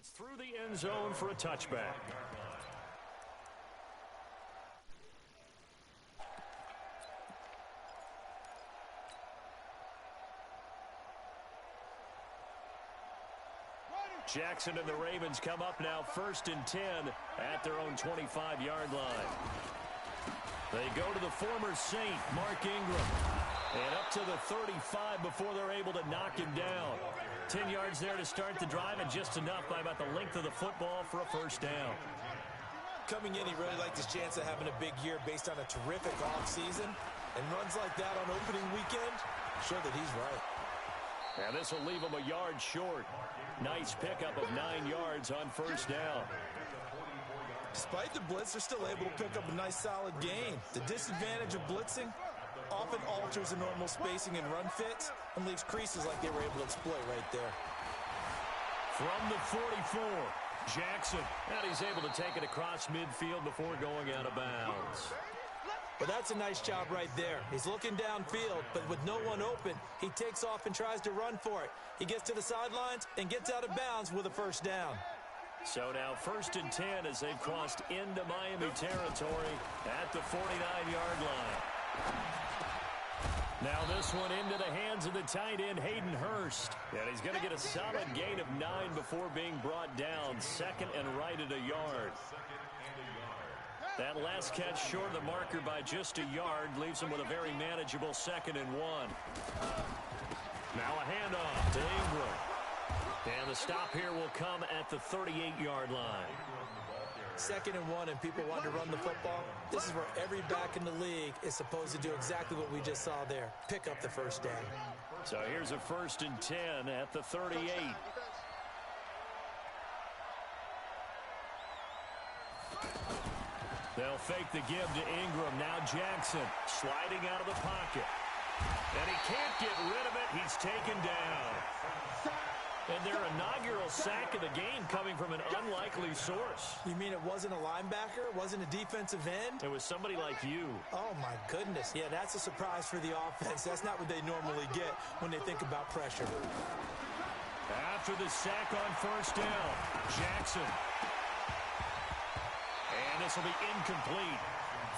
It's through the end zone for a touchback. Jackson and the Ravens come up now 1st and 10 at their own 25-yard line. They go to the former Saint, Mark Ingram. And up to the 35 before they're able to knock him down. 10 yards there to start the drive, and just enough by about the length of the football for a first down. Coming in, he really liked his chance of having a big year based on a terrific offseason. And runs like that on opening weekend show that he's right. And this will leave him a yard short. Nice pickup of 9 yards on first down. Despite the blitz, they're still able to pick up a nice solid gain. The disadvantage of blitzing often alters the normal spacing and run fits and leaves creases like they were able to exploit right there. From the 44, Jackson. And he's able to take it across midfield before going out of bounds. But that's a nice job right there. He's looking downfield, but with no one open, he takes off and tries to run for it. He gets to the sidelines and gets out of bounds with a first down. So now 1st and 10 as they've crossed into Miami territory at the 49-yard line. Now this one into the hands of the tight end, Hayden Hurst. And he's going to get a solid gain of 9 before being brought down. 2nd and right at a yard. That last catch short of the marker by just a yard leaves him with a very manageable 2nd and 1. Now a handoff to Ingram. And the stop here will come at the 38-yard line. 2nd and 1, and people want to run the football. This is where every back in the league is supposed to do exactly what we just saw there. Pick up the first down. So here's a 1st and 10 at the 38. They'll fake the give to Ingram. Now Jackson sliding out of the pocket. And he can't get rid of it. He's taken down. And their inaugural sack of the game coming from an unlikely source. You mean it wasn't a linebacker? It wasn't a defensive end? It was somebody like you. Oh, my goodness. Yeah, that's a surprise for the offense. That's not what they normally get when they think about pressure. After the sack on first down, Jackson. And this will be incomplete.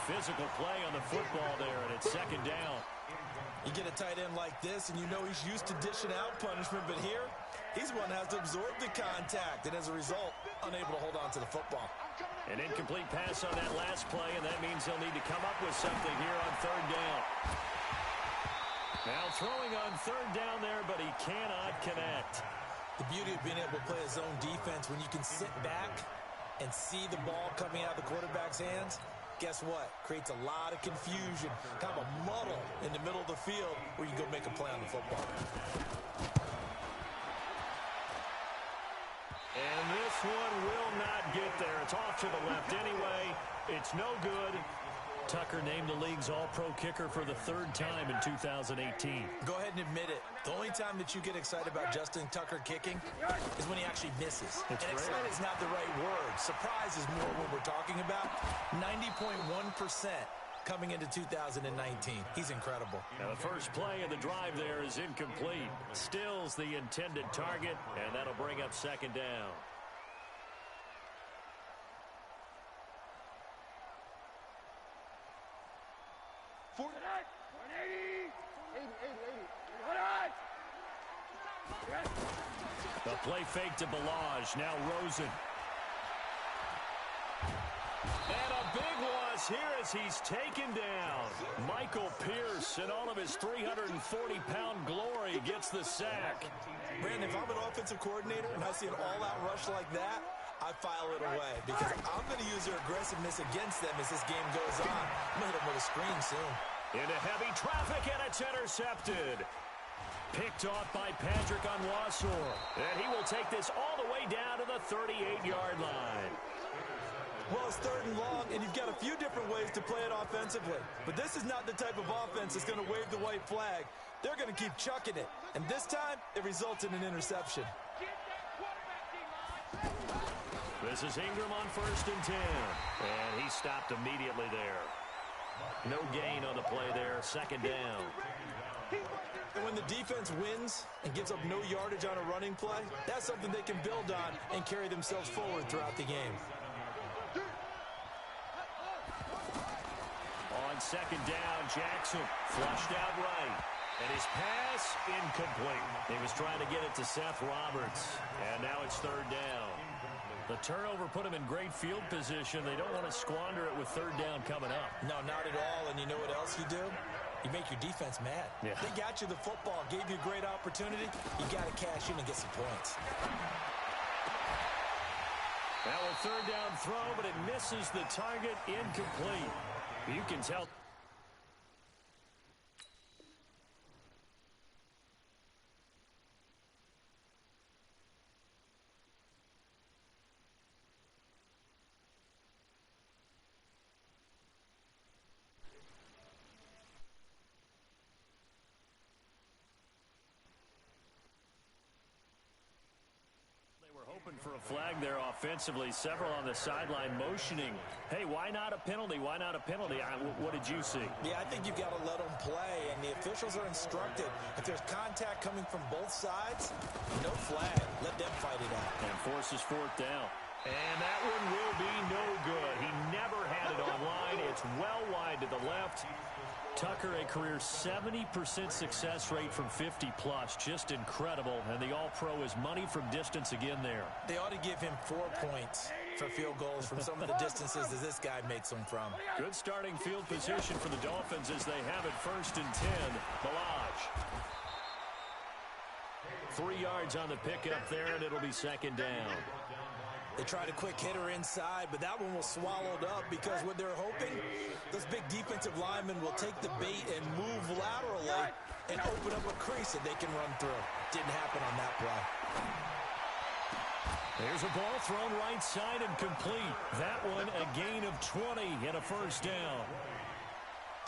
Physical play on the football there, and it's 2nd down. You get a tight end like this, and you know he's used to dishing out punishment, but here, he's the one that has to absorb the contact, and as a result, unable to hold on to the football. An incomplete pass on that last play, and that means he'll need to come up with something here on 3rd down. Now throwing on 3rd down there, but he cannot connect. The beauty of being able to play a zone defense when you can sit back and see the ball coming out of the quarterback's hands, guess what? Creates a lot of confusion, kind of a muddle in the middle of the field where you go make a play on the football. And this one will not get there. It's off to the left anyway. It's no good. Tucker named the league's all-pro kicker for the 3rd time in 2018. Go ahead and admit it. The only time that you get excited about Justin Tucker kicking is when he actually misses. And excited is not the right word. Surprise is more what we're talking about. 90.1% coming into 2019. He's incredible. Now the first play of the drive there is incomplete. Stills the intended target, and that'll bring up 2nd down. The play fake to Ballage. Now Rosen. And a big loss here as he's taken down. Michael Pierce, in all of his 340-pound glory, gets the sack. Brandon, if I'm an offensive coordinator and I see an all-out rush like that, I file it away because I'm going to use their aggressiveness against them as this game goes on. I'm going to hit them with a screen soon. Into heavy traffic, and it's intercepted. Picked off by Patrick Onwuasor. And he will take this all the way down to the 38-yard line. Well, it's 3rd and long, and you've got a few different ways to play it offensively. But this is not the type of offense that's going to wave the white flag. They're going to keep chucking it. And this time, it results in an interception. This is Ingram on 1st and 10. And he stopped immediately there. No gain on the play there, 2nd down. And when the defense wins and gives up no yardage on a running play, that's something they can build on and carry themselves forward throughout the game. On second down, Jackson flushed out right. And his pass incomplete. He was trying to get it to Seth Roberts. And now it's third down. The turnover put him in great field position. They don't want to squander it with third down coming up. No, not at all. And you know what else you do? You make your defense mad. Yeah. They got you the football, gave you a great opportunity. You got to cash in and get some points. Now a third down throw, but it misses the target, incomplete. You can tell. For a flag there offensively. Several on the sideline motioning. Hey, why not a penalty? Why not a penalty? What did you see? Yeah, I think you've got to let them play, and the officials are instructed. If there's contact coming from both sides, no flag. Let them fight it out. And forces fourth down. And that one will be no good. He never had it online. It's well wide to the left. Tucker, a career 70% success rate from 50-plus. Just incredible. And the All-Pro is money from distance again there. They ought to give him 4 points for field goals from some of the distances that this guy makes them from. Good starting field position for the Dolphins as they have it first and 10. Balaj. 3 yards on the pickup there, and it'll be second down. They tried a quick hitter inside, but that one was swallowed up because what they're hoping, those big defensive linemen will take the bait and move laterally and open up a crease that they can run through. Didn't happen on that play. There's a ball thrown right side and complete. That one a gain of 20 and a first down.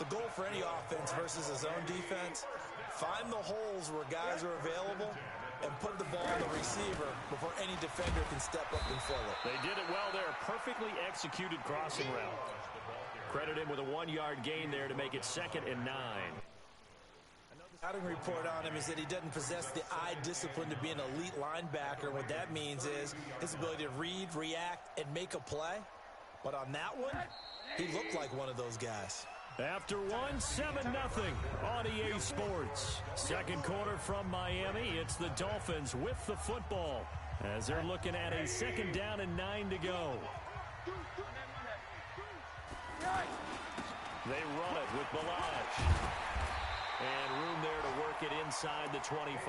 The goal for any offense versus a zone defense, find the holes where guys are available and put the ball on the receiver before any defender can step up and fill it. They did it well there. Perfectly executed crossing route. Credit him with a 1-yard gain there to make it second and 9. Another scouting report on him is that he doesn't possess the eye discipline to be an elite linebacker. What that means is his ability to read, react, and make a play. But on that one, he looked like one of those guys. After 7-0 on EA Sports. Second quarter from Miami. It's the Dolphins with the football as they're looking at a second down and 9 to go. They run it with Balaj. And room there to work it inside the 25.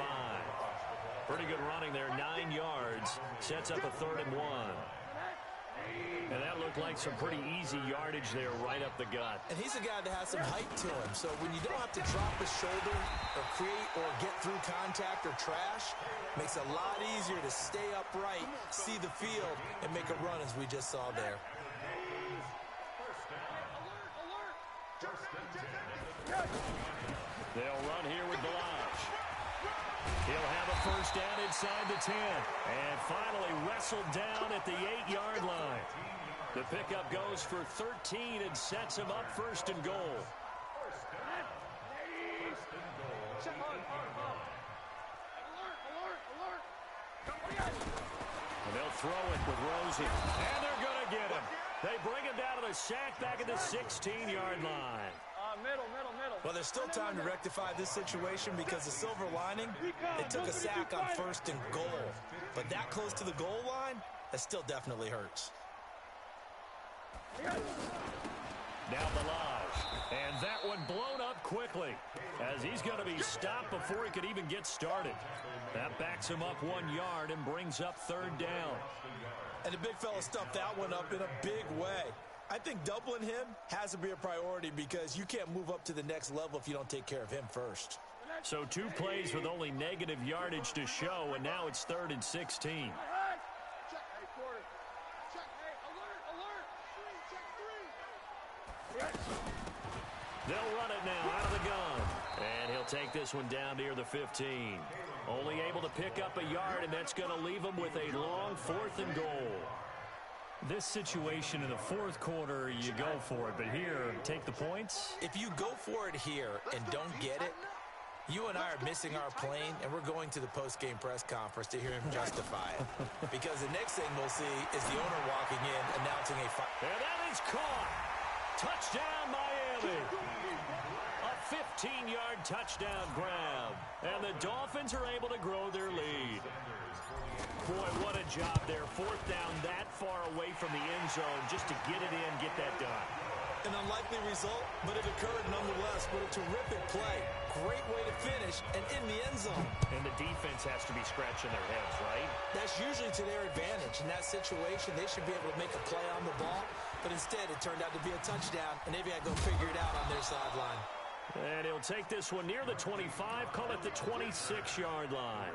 Pretty good running there, 9 yards. Sets up a 3rd and 1. And that looked like some pretty easy yardage there right up the gut. And he's a guy that has some height to him. So when you don't have to drop his shoulder or create or get through contact or trash, makes it a lot easier to stay upright, see the field, and make a run as we just saw there. They'll run here with Balaj. He'll have a first down inside the 10. And finally wrestled down at the 8-yard line. The pickup goes for 13 and sets him up first and goal. And they'll throw it with Rosen. And they're going to get him. They bring him down to the sack back at the 16-yard line. Middle. Well, there's still time to rectify this situation because the silver lining, they took a sack on first and goal. But that close to the goal line, that still definitely hurts. Now Balaj. And that one blown up quickly as he's going to be stopped before he could even get started. That backs him up 1 yard and brings up 3rd down. And the big fella stuffed that one up in a big way. I think doubling him has to be a priority because you can't move up to the next level if you don't take care of him first. So 2 plays with only negative yardage to show, and now it's 3rd and 16. They'll run it now out of the gun. And he'll take this one down near the 15. Only able to pick up a yard, and that's going to leave him with a long 4th and goal. This situation in the 4th quarter, you go for it. But here, take the points. If you go for it here and don't get it, You and I are missing our plane, and we're going to the post-game press conference to hear him justify it. Because the next thing we'll see is the owner walking in, announcing a fight. And that is caught. Touchdown, Miami. A 15-yard touchdown grab. And the Dolphins are able to grow their lead. Boy, what a job there. Fourth down that far away from the end zone just to get it in, get that done. An unlikely result, but it occurred nonetheless. What a terrific play. Great way to finish and in the end zone. And the defense has to be scratching their heads, right? That's usually to their advantage. In that situation, they should be able to make a play on the ball. But instead, it turned out to be a touchdown, and they've got to go figure it out on their sideline. And he'll take this one near the 25, call it the 26-yard line.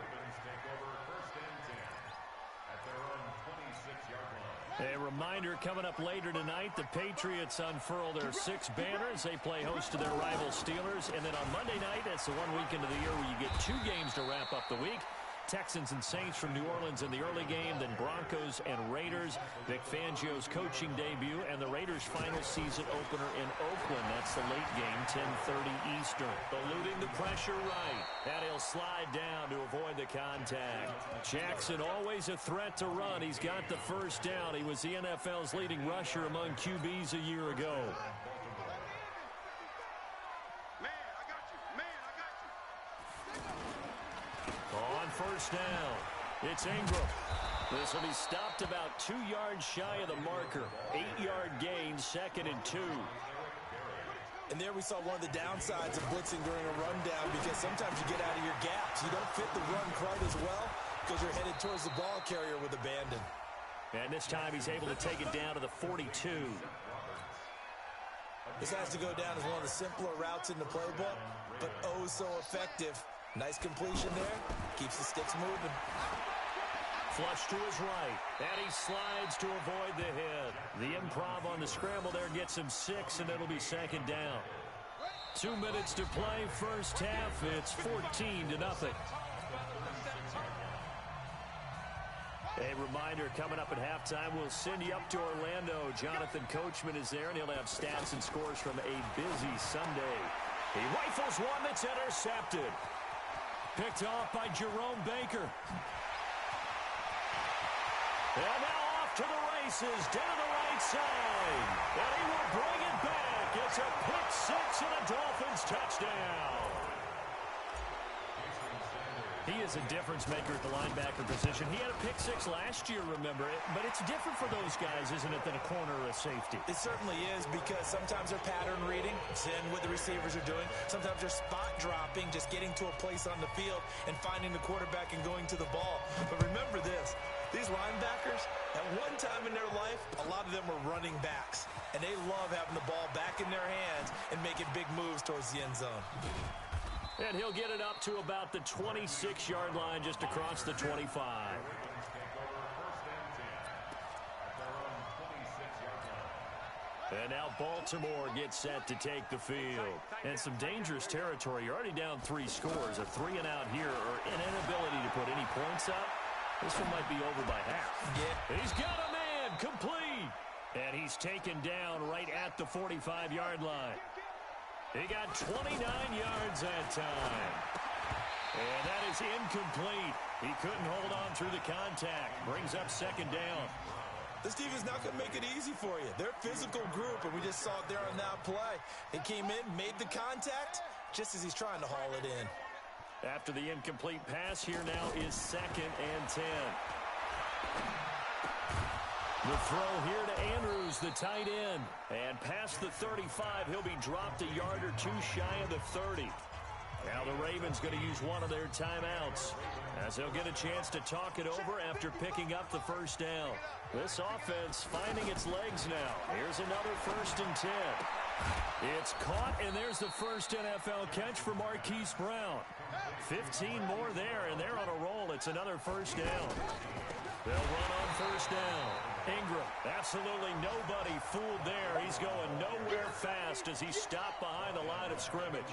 A reminder coming up later tonight, the Patriots unfurl their 6 banners. They play host to their rival Steelers. And then on Monday night, that's the one weekend of the year where you get 2 games to wrap up the week. Texans and Saints from New Orleans in the early game, then Broncos and Raiders. Vic Fangio's coaching debut and the Raiders' final season opener in Oakland. That's the late game, 10:30 Eastern. Eluding the pressure right, and he'll slide down to avoid the contact. Jackson always a threat to run. He's got the first down. He was the NFL's leading rusher among QBs a year ago. On first down, it's Ingram. This will be stopped about 2 yards shy of the marker. 8-yard gain, 2nd and 2. And there we saw one of the downsides of blitzing during a rundown, because sometimes you get out of your gaps. You don't fit the run quite as well because you're headed towards the ball carrier with abandon. And this time he's able to take it down to the 42. This has to go down as one of the simpler routes in the playbook, but oh so effective. Nice completion there. Keeps the sticks moving. Flush to his right. And he slides to avoid the hit. The improv on the scramble there gets him 6, and it'll be 2nd down. 2 minutes to play, first half. It's 14-0. A reminder, coming up at halftime, we'll send you up to Orlando. Jonathan Coachman is there, and he'll have stats and scores from a busy Sunday. He rifles one that's intercepted. Picked off by Jerome Baker. And now off to the races, down the right side. And he will bring it back. It's a pick 6 and a Dolphins touchdown. He is a difference maker at the linebacker position. He had a pick 6 last year, remember it. But it's different for those guys, isn't it, than a corner or a safety? It certainly is, because sometimes they're pattern reading, seeing what the receivers are doing. Sometimes they're spot dropping, just getting to a place on the field and finding the quarterback and going to the ball. But remember this, these linebackers, at one time in their life, a lot of them were running backs. And they love having the ball back in their hands and making big moves towards the end zone. And he'll get it up to about the 26-yard line, just across the 25. And now Baltimore gets set to take the field. And some dangerous territory. You're already down 3 scores. A 3-and-out here, or an inability to put any points up. This one might be over by half. Yeah. He's got a man, complete. And he's taken down right at the 45-yard line. He got 29 yards that time. And that is incomplete. He couldn't hold on through the contact. Brings up 2nd down. This team is not going to make it easy for you. They're a physical group, and we just saw it there on that play. He came in, made the contact, just as he's trying to haul it in. After the incomplete pass, here now is 2nd and 10. The throw here to Andrews, the tight end. And past the 35, he'll be dropped a yard or 2 shy of the 30. Now the Ravens going to use one of their timeouts, as they'll get a chance to talk it over after picking up the first down. This offense finding its legs now. Here's another 1st and 10. It's caught, and there's the first NFL catch for Marquise Brown. 15 more there, and they're on a roll. It's another 1st down. They'll run on 1st down. Ingram, absolutely nobody fooled there. He's going nowhere fast as he stopped behind the line of scrimmage.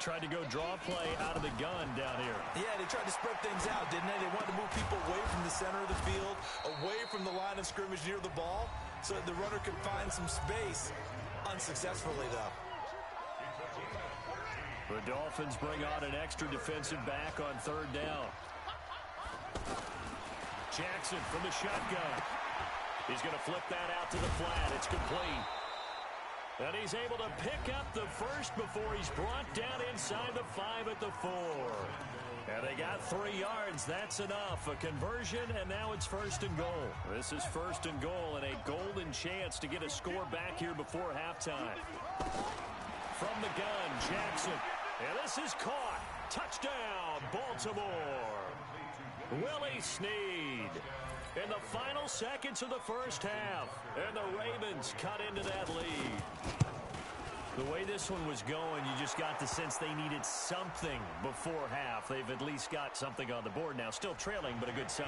Tried to go draw play out of the gun down here. Yeah, they tried to spread things out, didn't they? They wanted to move people away from the center of the field, away from the line of scrimmage near the ball, so that the runner could find some space. Unsuccessfully, though. The Dolphins bring on an extra defensive back on third down. Jackson from the shotgun. He's going to flip that out to the flat. It's complete. And he's able to pick up the first before he's brought down inside the 5 at the 4. And they got 3 yards. That's enough. A conversion, and now it's first and goal. This is first and goal and a golden chance to get a score back here before halftime. From the gun, Jackson. And this is caught. Touchdown, Baltimore. Willie Snead. In the final seconds of the first half. And the Ravens cut into that lead. The way this one was going, you just got the sense they needed something before half. They've at least got something on the board now. Still trailing, but a good sign.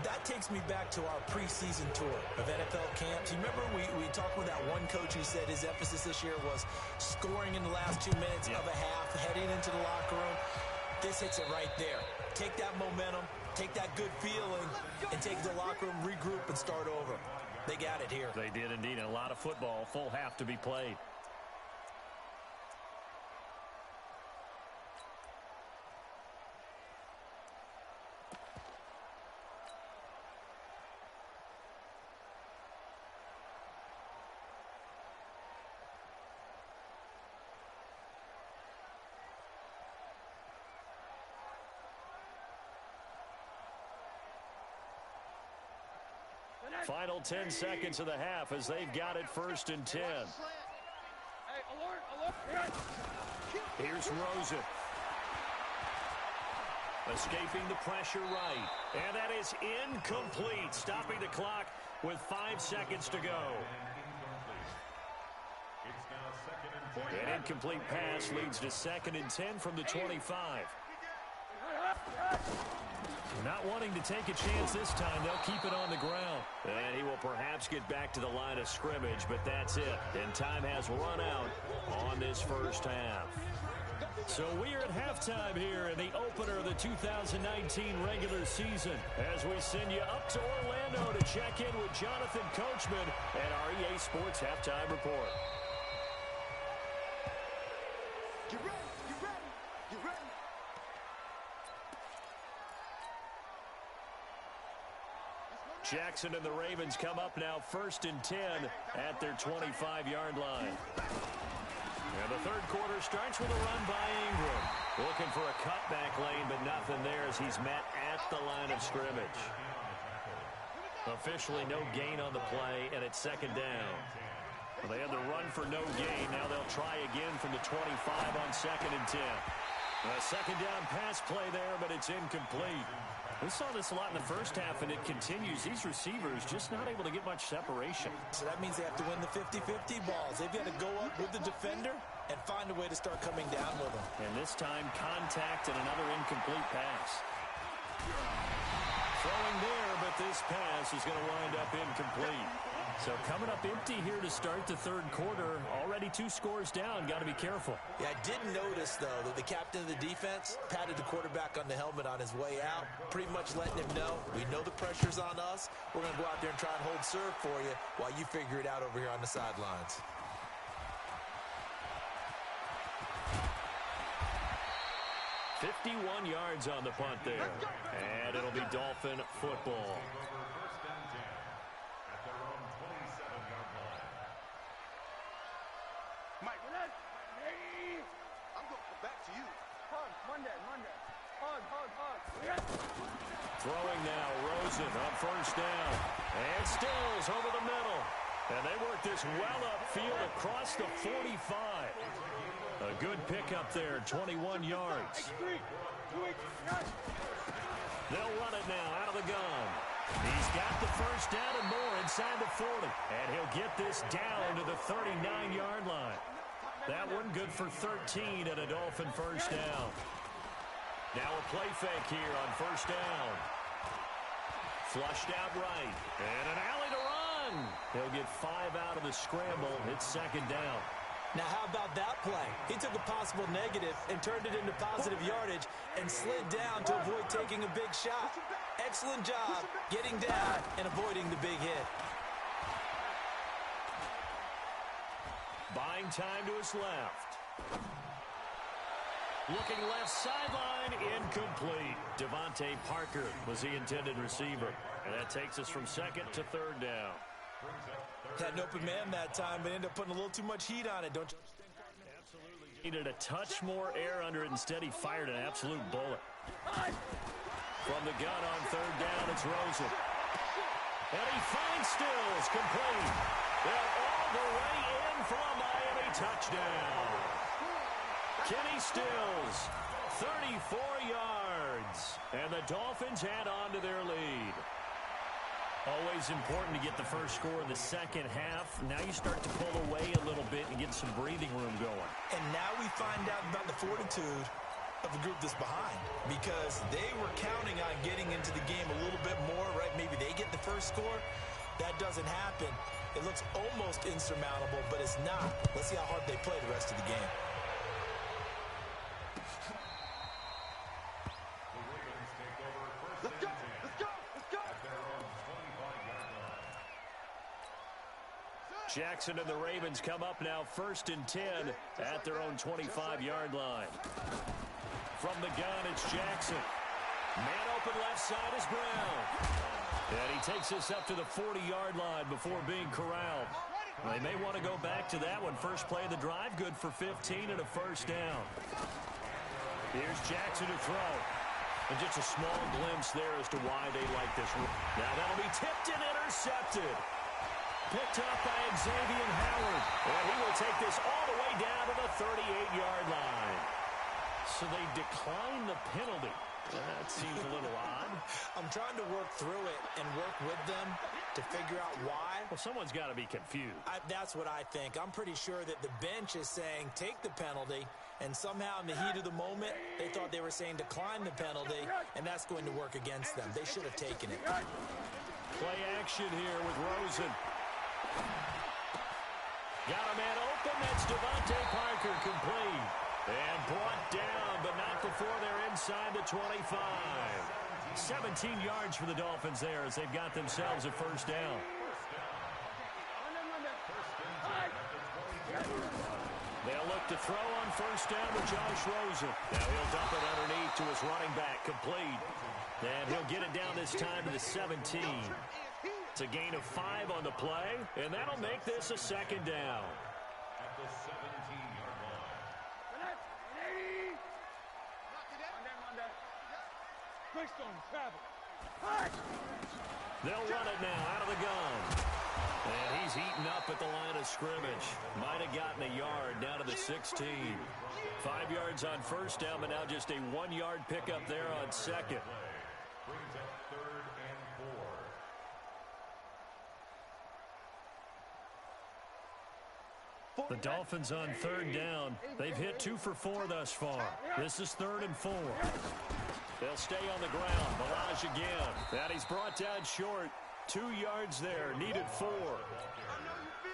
That takes me back to our preseason tour of NFL camps. You remember we talked with that one coach who said his emphasis this year was scoring in the last 2 minutes of a half, heading into the locker room. This hits it right there. Take that momentum, take that good feeling, and take the locker room, regroup, and start over. They got it here. They did indeed, and a lot of football, full half to be played. Final 10 seconds of the half as they've got it first and 10. Here's Rosen. Escaping the pressure right. And that is incomplete. Stopping the clock with 5 seconds to go. An incomplete pass leads to 2nd and 10 from the 25. Not wanting to take a chance this time, they'll keep it on the ground. And he will perhaps get back to the line of scrimmage, but that's it. And time has run out on this first half. So we are at halftime here in the opener of the 2019 regular season as we send you up to Orlando to check in with Jonathan Coachman at our EA Sports Halftime Report. Get ready, get ready, get ready. Jackson and the Ravens come up now first and 10 at their 25-yard line. And the third quarter starts with a run by Ingram. Looking for a cutback lane, but nothing there as he's met at the line of scrimmage. Officially no gain on the play, and it's 2nd down. Well, they had the run for no gain. Now they'll try again from the 25 on 2nd and 10. A 2nd down pass play there, but it's incomplete. We saw this a lot in the first half, and it continues. These receivers just not able to get much separation. So that means they have to win the 50-50 balls. They've got to go up with the defender and find a way to start coming down with them. And this time, contact and another incomplete pass. Throwing there, but this pass is going to wind up incomplete. So coming up empty here to start the third quarter. Already 2 scores down. Got to be careful. Yeah, I did notice, though, that the captain of the defense patted the quarterback on the helmet on his way out, pretty much letting him know, we know the pressure's on us. We're going to go out there and try and hold serve for you while you figure it out over here on the sidelines. "51 yards on the punt there. And it'll be Dolphin football. Mike, hey, I'm going to come back to you. Hug, Monday. Hug. Throwing now, Rosen on first down. And Stills over the middle. And they work this well upfield across the 45. A good pickup there, 21 yards. They'll run it now out of the gun. He's got the first down and more inside the 40. And he'll get this down to the 39-yard line. That one good for 13 and a Dolphin first down. Now a play fake here on first down. Flushed out right. And an alley to run. He'll get 5 out of the scramble. It's 2nd down. Now, how about that play? He took a possible negative and turned it into positive yardage and slid down to avoid taking a big shot. Excellent job getting down and avoiding the big hit. Buying time to his left. Looking left sideline, incomplete. Devontae Parker was the intended receiver. And that takes us from second to third down. Had an open man that time, but ended up putting a little too much heat on it, don't you? Absolutely. Needed a touch more air under it. Instead, he fired an absolute bullet. From the gun on third down, it's Rosen. And he finds Stills, complete. And all the way in for a Miami touchdown. Kenny Stills, 34 yards. And the Dolphins add on to their lead. Always important to get the first score in the second half. Now you start to pull away a little bit and get some breathing room going. And now we find out about the fortitude of the group that's behind, because they were counting on getting into the game a little bit more, right? Maybe they get the first score. That doesn't happen. It looks almost insurmountable, but it's not. Let's see how hard they play the rest of the game. Let's go! Let's go! Let's go! Jackson and the Ravens come up now first and 10 at their own 25-yard line. From the gun, it's Jackson. Man open left side is Brown. And he takes us up to the 40-yard line before being corralled. They may want to go back to that one. First play of the drive, good for 15 and a first down. Here's Jackson to throw. And just a small glimpse there as to why they like this. Now that'll be tipped and intercepted. Picked up by Xavier Howard. And he will take this all the way down to the 38-yard line. So they decline the penalty. That seems a little odd. I'm trying to work through it and work with them to figure out why. Well, someone's got to be confused. That's what I think. I'm pretty sure that the bench is saying take the penalty, and somehow in the heat of the moment, they thought they were saying decline the penalty, and that's going to work against them. They should have taken it. Play action here with Rosen. Got a man open. That's Devontae Parker, complete. And brought down, but not before they're inside the 25. 17 yards for the Dolphins there as they've got themselves a first down. They'll look to throw on first down to Josh Rosen. Now he'll dump it underneath to his running back, complete. And he'll get it down this time to the 17. It's a gain of 5 on the play, and that'll make this a second down. At the 17-yard line. They'll run it now out of the gun. And he's eaten up at the line of scrimmage. Might have gotten a yard down to the 16. 5 yards on first down, but now just a 1-yard pickup there on second. Brings up third and 4. The Dolphins on third down. They've hit 2 for 4 thus far. This is 3rd and 4. They'll stay on the ground. Balaj again. And he's brought down short. 2 yards there. Needed 4.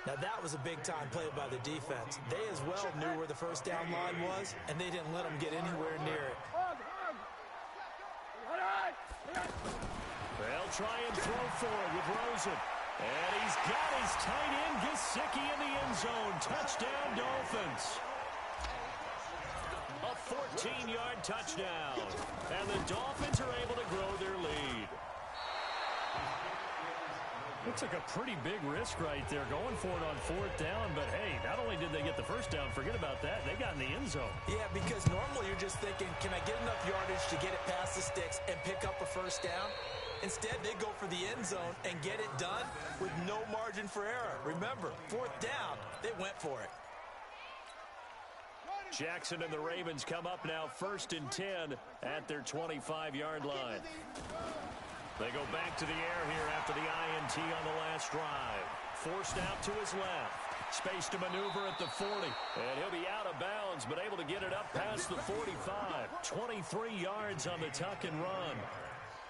Now that was a big-time play by the defense. They as well knew where the first down line was, and they didn't let them get anywhere near it. They'll try and throw forward with Rosen. And he's got his tight end, Gesicki, in the end zone. Touchdown, Dolphins. A 14-yard touchdown. And the Dolphins are able to grow their lead. Looks like a pretty big risk right there, going for it on 4th down. But, hey, not only did they get the first down, forget about that, they got in the end zone. Yeah, because normally you're just thinking, can I get enough yardage to get it past the sticks and pick up a first down? Instead, they go for the end zone and get it done with no margin for error. Remember, 4th down, they went for it. Jackson and the Ravens come up now 1st and 10 at their 25-yard line. They go back to the air here after the INT on the last drive. Forced out to his left. Space to maneuver at the 40. And he'll be out of bounds, but able to get it up past the 45. 23 yards on the tuck and run.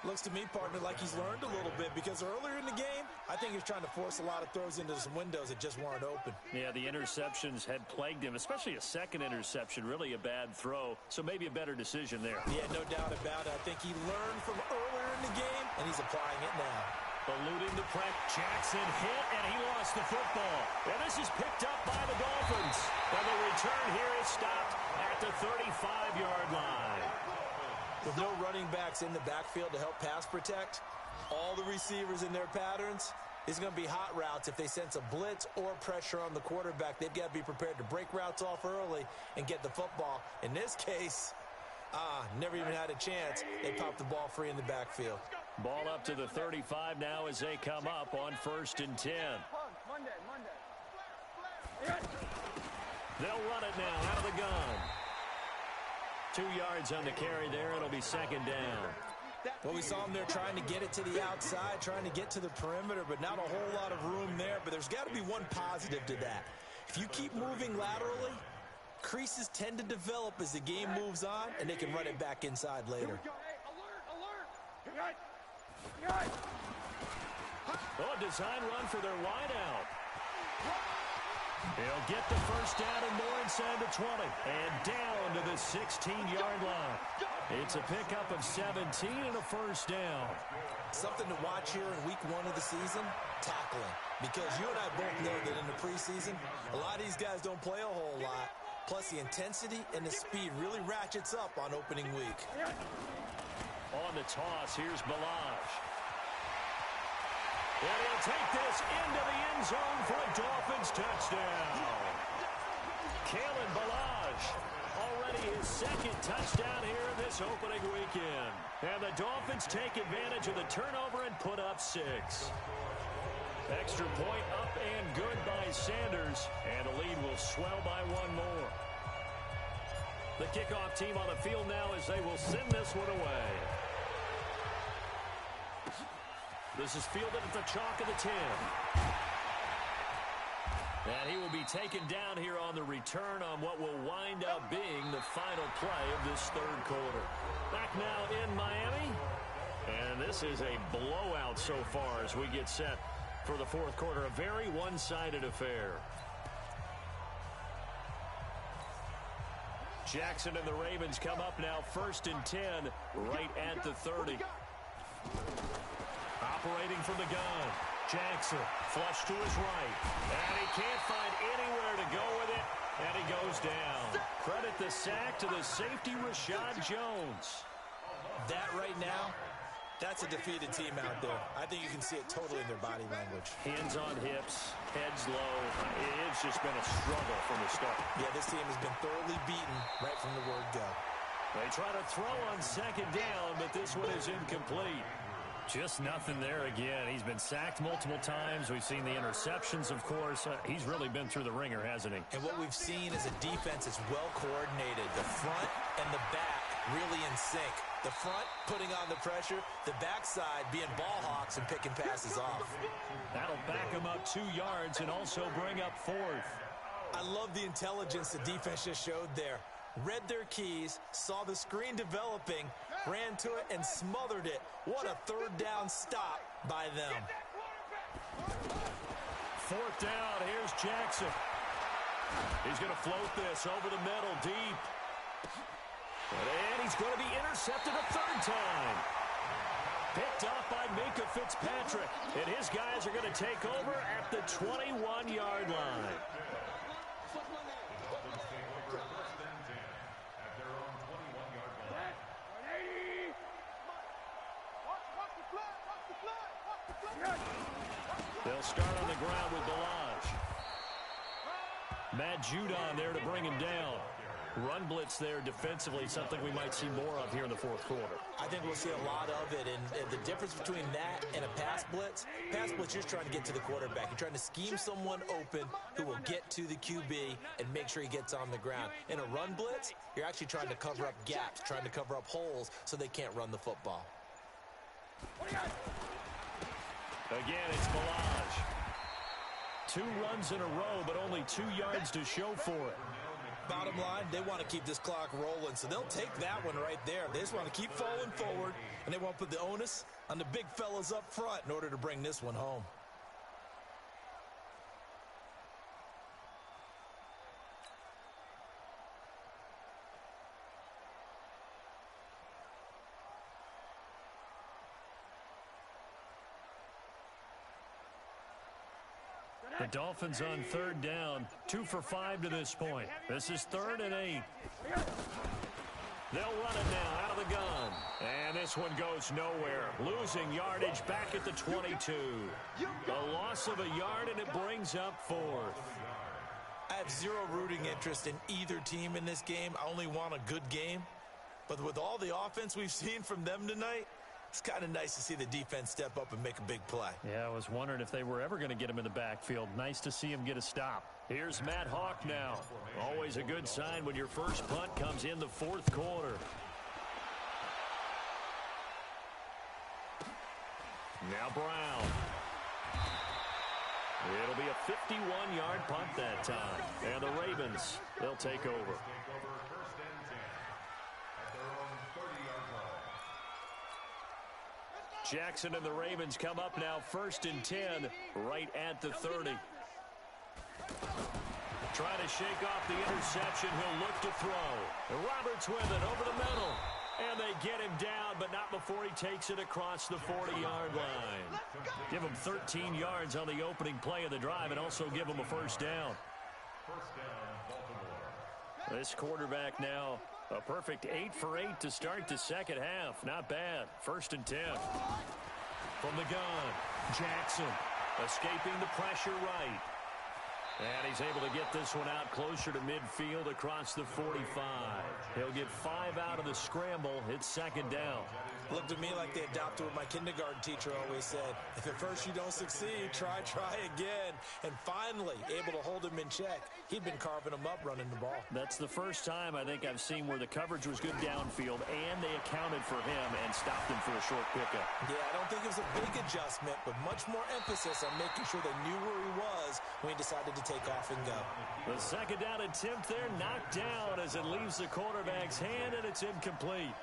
Looks to me, partner, like he's learned a little bit, because earlier in the game, I think he was trying to force a lot of throws into some windows that just weren't open. Yeah, the interceptions had plagued him, especially a second interception, really a bad throw. So maybe a better decision there. Yeah, no doubt about it. I think he learned from earlier in the game, and he's applying it now. Eluding the press. Jackson hit, and he lost the football. And this is picked up by the Dolphins. And the return here is stopped at the 35-yard line. With no running backs in the backfield to help pass protect, all the receivers in their patterns, it's going to be hot routes. If they sense a blitz or pressure on the quarterback, they've got to be prepared to break routes off early and get the football. In this case, never even had a chance. They popped the ball free in the backfield. Ball up to the 35 now as they come up on 1st and 10. They'll run it now out of the gun. 2 yards on the carry there. It'll be 2nd down. Well, we saw them there trying to get it to the outside, trying to get to the perimeter, but not a whole lot of room there. But there's got to be one positive to that. If you keep moving laterally, creases tend to develop as the game moves on, and they can run it back inside later. Oh, a design run for their wideout. He'll get the first down and more inside the 20. And down to the 16-yard line. It's a pickup of 17 and a first down. Something to watch here in week 1 of the season, tackling. Because you and I both know that in the preseason, a lot of these guys don't play a whole lot. Plus, the intensity and the speed really ratchets up on opening week. On the toss, here's Balaj. And he'll take this into the end zone for a Dolphins touchdown. Kalen Balaj, already his 2nd touchdown here in this opening weekend. And the Dolphins take advantage of the turnover and put up 6. Extra point up and good by Sanders. And the lead will swell by 1 more. The kickoff team on the field now as they will send this one away. This is fielded at the chalk of the 10. And he will be taken down here on the return on what will wind up being the final play of this 3rd quarter. Back now in Miami. And this is a blowout so far as we get set for the 4th quarter. A very one-sided affair. Jackson and the Ravens come up now 1st and 10 right at the 30. Operating from the gun. Jackson flush to his right. And he can't find anywhere to go with it. And he goes down. Credit the sack to the safety, Rashad Jones. That right now, that's a defeated team out there. I think you can see it totally in their body language. Hands on hips, heads low. It's just been a struggle from the start. Yeah, this team has been thoroughly beaten right from the word go. They try to throw on 2nd down, but this one is incomplete. Just nothing there again. He's been sacked multiple times. We've seen the interceptions, of course. He's really been through the ringer, hasn't he? And what we've seen is a defense that's well coordinated. The front and the back really in sync. The front putting on the pressure, the backside being ball hawks and picking passes off. That'll back him up 2 yards and also bring up 4th. I love the intelligence the defense just showed there. Read their keys, saw the screen developing, ran to it, and smothered it. What a 3rd down stop by them. 4th down, here's Jackson. He's going to float this over the middle, deep. And he's going to be intercepted a 3rd time. Picked up by Minkah Fitzpatrick. And his guys are going to take over at the 21-yard line. They'll start on the ground with Balaj. Matt Judon there to bring him down. Run blitz there defensively, something we might see more of here in the 4th quarter. I think we'll see a lot of it, and the difference between that and a pass blitz, you're just trying to get to the quarterback. You're trying to scheme someone open who will get to the QB and make sure he gets on the ground. In a run blitz, you're actually trying to cover up gaps, trying to cover up holes so they can't run the football. Again, it's Balaj. 2 runs in a row, but only 2 yards to show for it. Bottom line, they want to keep this clock rolling, so they'll take that one right there. They just want to keep falling forward, and they won't put the onus on the big fellas up front in order to bring this one home. The Dolphins on third down, 2 for 5 to this point. This is 3rd and 8. They'll run it now out of the gun. And this one goes nowhere. Losing yardage back at the 22. A loss of a yard, and it brings up 4th. I have zero rooting interest in either team in this game. I only want a good game. But with all the offense we've seen from them tonight, it's kind of nice to see the defense step up and make a big play. Yeah, I was wondering if they were ever going to get him in the backfield. Nice to see him get a stop. Here's Matt Hawk now. Always a good sign when your first punt comes in the 4th quarter. Now Brown. It'll be a 51-yard punt that time. And the Ravens, they'll take over. Jackson and the Ravens come up now 1st and 10 right at the 30. Trying to shake off the interception. He'll look to throw. Roberts with it over the middle. And they get him down, but not before he takes it across the 40-yard line. Give him 13 yards on the opening play of the drive and also give him a first down. This quarterback now, a perfect 8 for 8 to start the second half. Not bad. 1st and 10. From the gun, Jackson escaping the pressure right. And he's able to get this one out closer to midfield across the 45. He'll get 5 out of the scramble. It's 2nd down. Looked to me like they adopted what my kindergarten teacher always said. If at first you don't succeed, try again. And finally, able to hold him in check. He'd been carving him up running the ball. That's the first time I think I've seen where the coverage was good downfield and they accounted for him and stopped him for a short pickup. Yeah, I don't think it was a big adjustment, but much more emphasis on making sure they knew where he was when he decided to take off and go. The 2nd down attempt there knocked down as it leaves the quarterback's hand, and it's incomplete.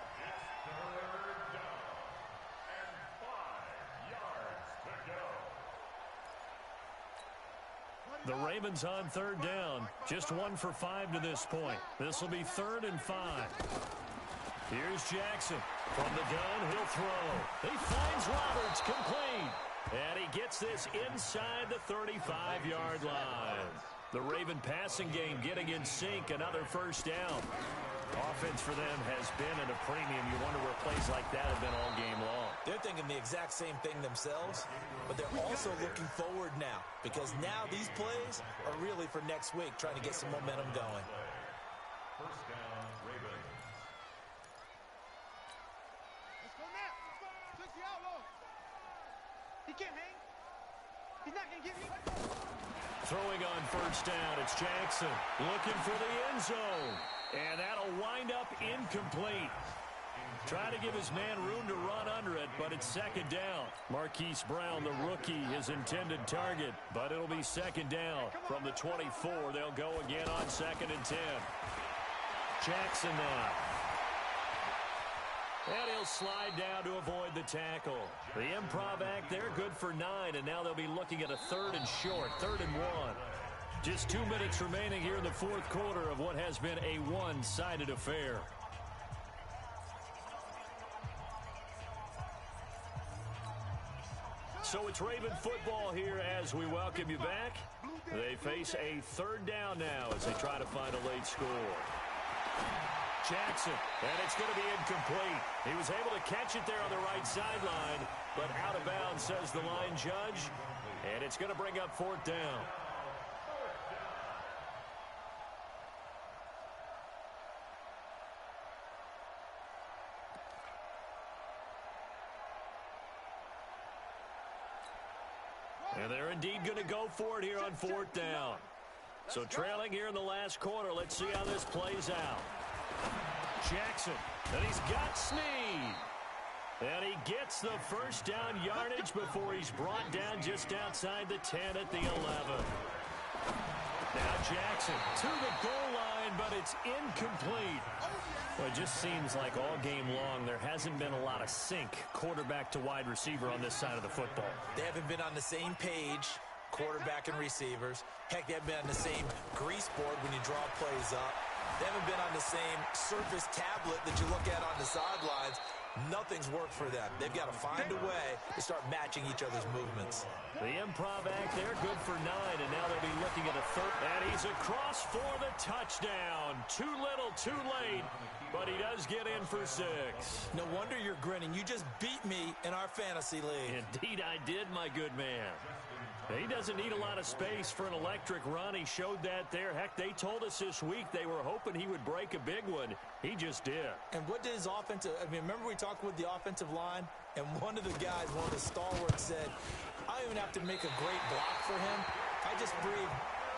The Ravens on 3rd down. Just 1 for 5 to this point. This will be 3rd and 5. Here's Jackson. From the gun, he'll throw. He finds Roberts, complete. And he gets this inside the 35-yard line. The Raven passing game getting in sync. Another first down. Offense for them has been at a premium. You wonder where plays like that have been all game long. They're thinking the exact same thing themselves, but they're also looking forward now because now these plays are really for next week, trying to get some momentum going. First down, Ravens. Let's go now. Took the outlaw. He can't hang. He's not going to get me. Throwing on first down, it's Jackson looking for the end zone. And that'll wind up incomplete. Trying to give his man room to run under it, but it's 2nd down. Marquise Brown, the rookie, his intended target, but it'll be 2nd down. From the 24, they'll go again on 2nd and 10. Jackson now. And he'll slide down to avoid the tackle. The improv act there, good for 9, and now they'll be looking at a 3rd and short, 3rd and 1. Just 2 minutes remaining here in the 4th quarter of what has been a one-sided affair. So it's Raven football here as we welcome you back. They face a 3rd down now as they try to find a late score. Jackson, and it's going to be incomplete. He was able to catch it there on the right sideline, but out of bounds, says the line judge, and it's going to bring up 4th down. And they're indeed going to go for it here on 4th down. So trailing here in the last quarter. Let's see how this plays out. Jackson, and he's got Snead. And he gets the first down yardage before he's brought down just outside the 10 at the 11. Now Jackson to the goal line, but it's incomplete. Well, it just seems like all game long there hasn't been a lot of sync quarterback to wide receiver on this side of the football. They haven't been on the same page, quarterback and receivers. Heck, they haven't been on the same grease board when you draw plays up. They haven't been on the same surface tablet that you look at on the sidelines. Nothing's worked for them. They've got to find a way to start matching each other's movements. The improv act there, good for 9, and now they'll be looking at a third. And he's across for the touchdown. Too little, too late, but he does get in for 6. No wonder you're grinning. You just beat me in our fantasy league. Indeed I did, my good man. He doesn't need a lot of space for an electric run. He showed that there. Heck, they told us this week they were hoping he would break a big one. He just did. And what did his offensive, remember we talked with the offensive line, and one of the guys, one of the stalwarts said, I don't even have to make a great block for him. I just breathe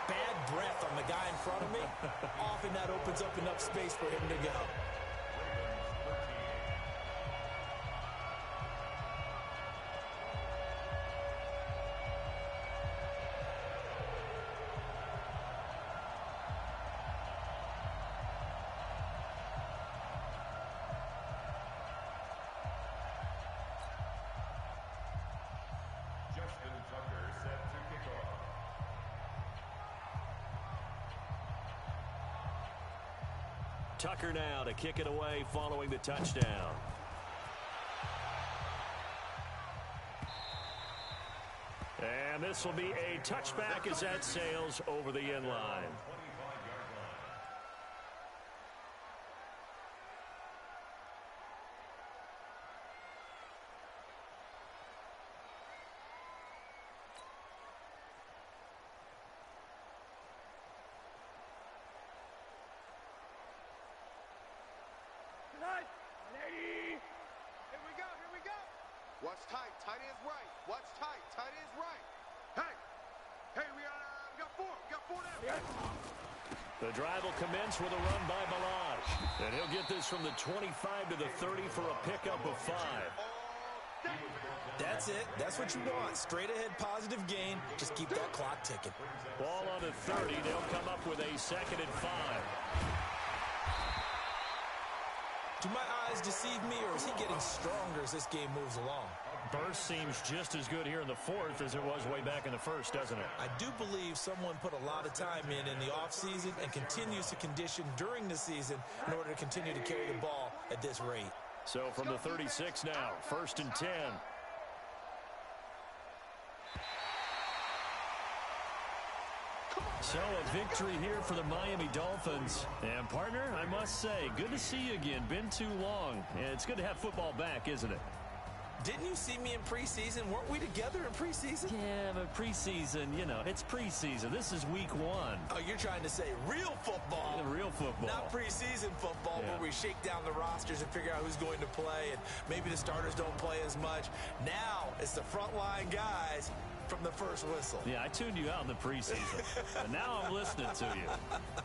bad breath on the guy in front of me. Often that opens up enough space for him to go. Tucker now to kick it away following the touchdown. And this will be a touchback as that sails over the end line. Watch tight. Tight end's right. Watch tight. Tight end's right. Hey, we got 4. We got 4 down. The drive will commence with a run by Balaj. And he'll get this from the 25 to the 30 for a pickup of 5. That's it. That's what you want. Straight ahead positive gain. Just keep that clock ticking. Ball on the 30. They'll come up with a 2nd and 5. Do my eyes deceive me, or is he getting stronger as this game moves along? Burst seems just as good here in the 4th as it was way back in the 1st, doesn't it? I do believe someone put a lot of time in the offseason and continues to condition during the season in order to continue to carry the ball at this rate. So from the 36 now, 1st and 10. So a victory here for the Miami Dolphins. And partner, I must say, good to see you again. Been too long. And it's good to have football back, isn't it? Didn't you see me in preseason? Weren't we together in preseason? Yeah, but preseason, you know, it's preseason. This is week 1. Oh, you're trying to say real football. Yeah, real football. Not preseason football where we shake down the rosters and figure out who's going to play, and maybe the starters don't play as much. Now it's the frontline guys from the first whistle. Yeah, I tuned you out in the preseason. But now I'm listening to you.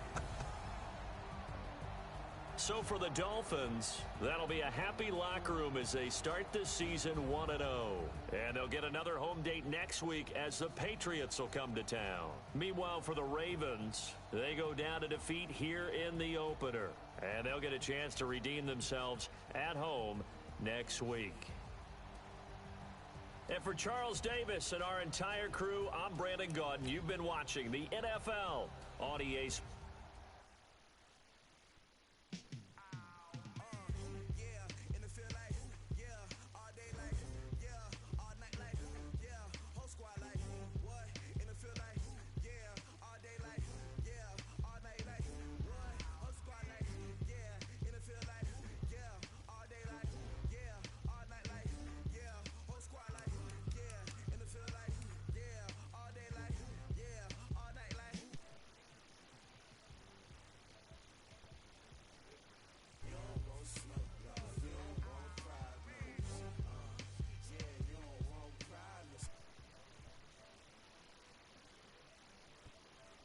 So for the Dolphins, that'll be a happy locker room as they start this season 1-0. And they'll get another home date next week as the Patriots will come to town. Meanwhile, for the Ravens, they go down to defeat here in the opener. And they'll get a chance to redeem themselves at home next week. And for Charles Davis and our entire crew, I'm Brandon Gaudin. You've been watching the NFL on EA Sports.